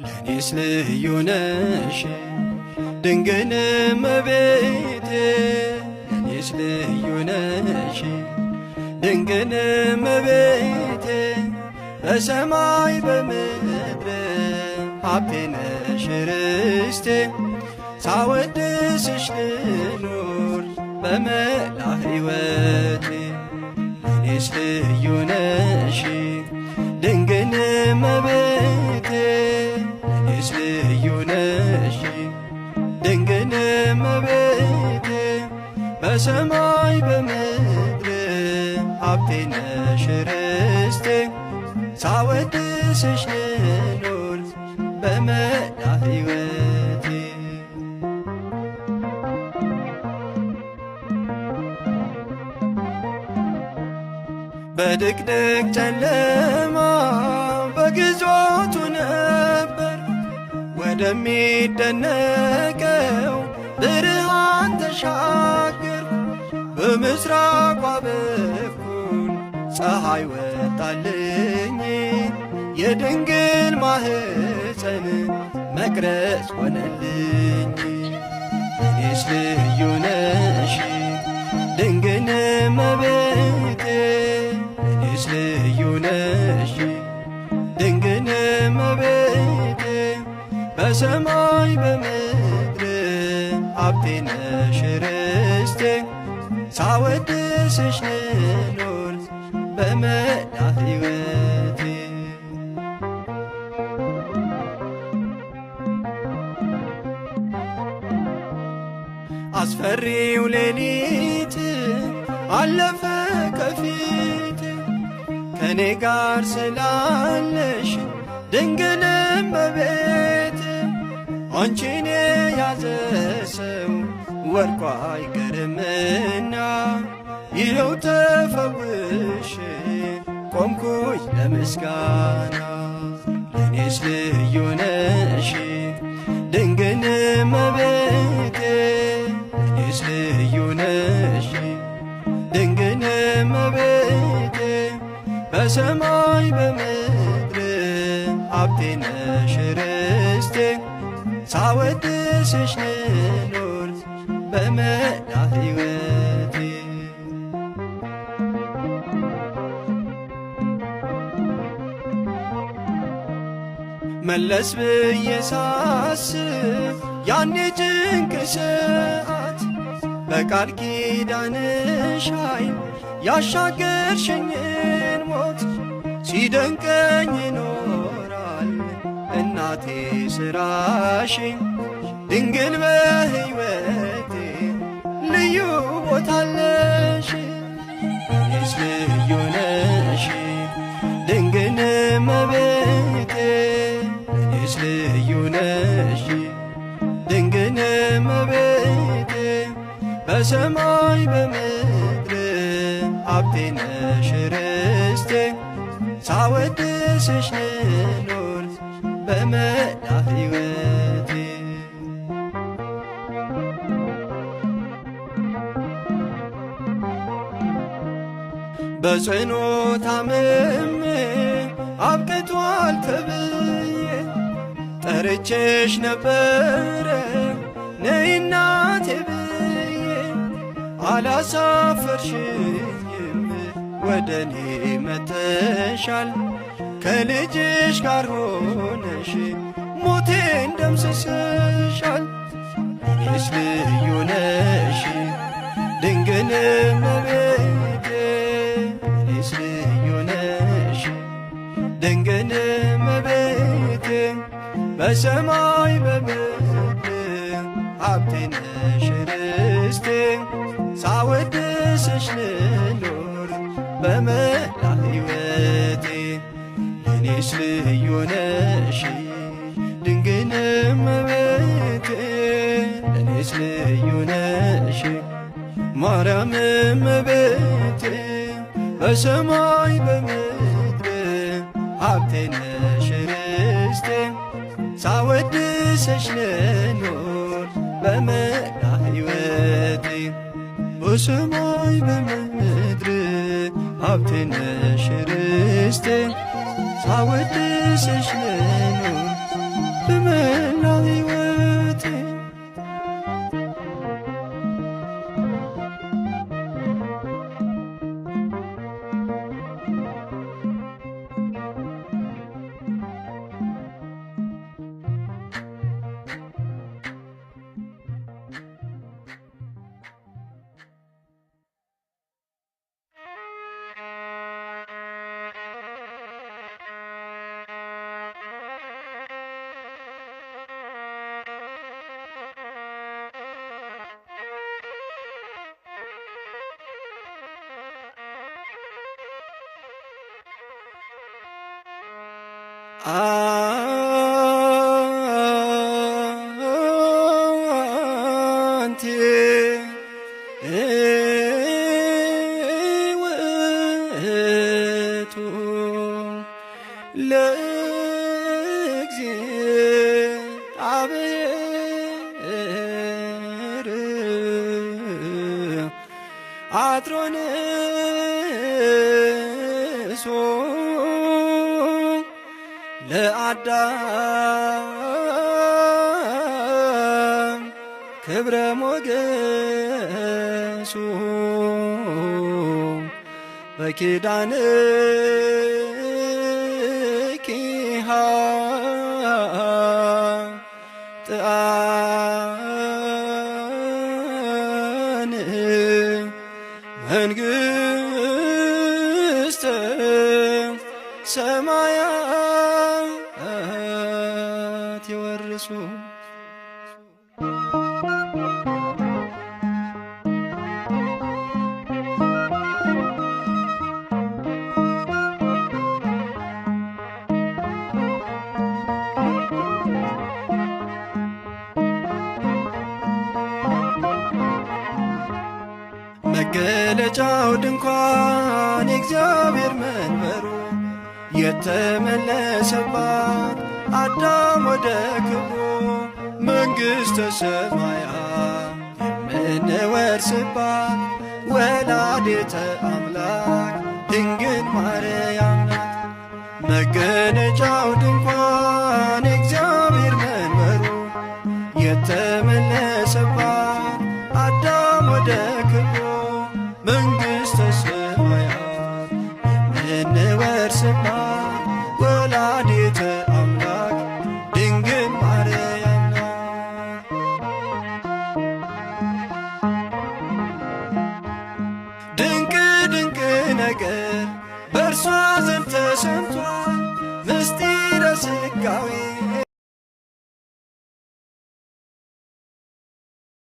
ለኔስ ልዩ ነሽ ድንግል እመቤቴ ለኔስ ልዩ ነሽ ድንግል እመቤቴ በሰማይ በምድር ሀብቴ ነሽ ርስቴ ሳወድስሽ ልኑር በመላ ሕይወቴ ለኔስ ልዩ ነሽ ድንግል እመቤቴ ለኔስ ልዩ ነሽ ድንግል እመቤቴ በሰማይ በምድር ሀብቴ ነሽ ርስቴ ሳወድስሽ ልኑር በመላ ሕይወቴ በድቅድቅ ጨለማ በግዞቱ ነበር ወደሚደነቀው ብርሃን ተሻገርኩ። በምስራቋ በኩል ፀሐይ ወጣልኝ የድንግል ማህፀን መቅረጽ ሆነልኝ። ለኔስ ልዩ ነሽ ድንግል እመቤቴ ለኔስ ልዩ ነሽ ድንግል እመቤቴ በሰማይ በምድር ሀብቴ ነሽ ርስቴ ሳወድስሽ ልኑር በመላ ሕይወቴ አስፈሪው ሌሊት አለፈ ከፊት ከኔ ጋር ስላለሽ ድንግል እመቤቴ አንቺን የያዘ ሰው ወድቆ አይቀርምና ይኸው ተፈውሼ ቆምኩኝ ለምስጋና። ለኔስ ልዩ ነሽ ድንግል እመቤቴ ለኔስ ልዩ ነሽ ድንግል እመቤቴ በሰማይ በምድር ሀብቴ ነሽ ርስቴ ሳወድስሽ ልኑር በመላ ሕይወቴ መለስ ብዬ ሳስብ ያኔ ጭንቅ ሰዓት በቃል ኪዳንሽ ኃይል ያሻገርሽኝን ሞት ሲደንቀኝ ይኖራል እናቴ ስራሽ ድንግል በሕይወቴ ልዩ ቦታለሽ። ለኔስ ልዩ ነሽ ድንግል እመቤቴ ለኔስ ልዩ ነሽ ድንግል እመቤቴ በሰማይ በምድር ሀብቴ ነሽ ርስቴ ሳወድስሽ ልኑር በመላ ሕይወቴ በጽኑ ታምሜ አብቅቷል ተብዬ ጠርቼሽ ነበረ ነይ እናቴ ብዬ አላሳፈርሽኝም ወደኔ መተሻል ከልጅሽ ጋር ሆነሽ ሞቴን ደምስሰሻል። ለኔስ ልዩ ነሽ ድንግል እመቤቴ ለኔስ ልዩ ነሽ ድንግል እመቤቴ በሰማይ በምድር ሀብቴ ነሽ ርስቴ ሳወድስሽ ልኑር በመላ ሕይወቴ። ለኔስ ልዩ ነሽ ድንግል እመቤቴ ለኔስ ልዩ ነሽ ማርያም እመቤቴ በሰማይ በምድር ሀብቴ ነሽ ርስቴ ሳወድስሽ ልኑር በመላ ሕይወቴ። በሰማይ በምድር ሀብቴ ነሽ ርስቴ ሳወድስሽ ልኑር አንቲ ውእቱ ለእግዚአብሔር አትሮንሶ ለአዳም ክብረ ሞገሱ በኪዳንኪ ኃጥኣን መንግሥተ ሰማያት ይወርሱ። መገለጫው ድንኳን የእግዚአብሔር መንበሩ የተመለሰባት አዳም ወደ ክብሩ መንግሥተ ሰማያት የምንወርስባት ወላዲተ አምላክ ድንግል ማርያም ናት። መገለጫው ድንኳን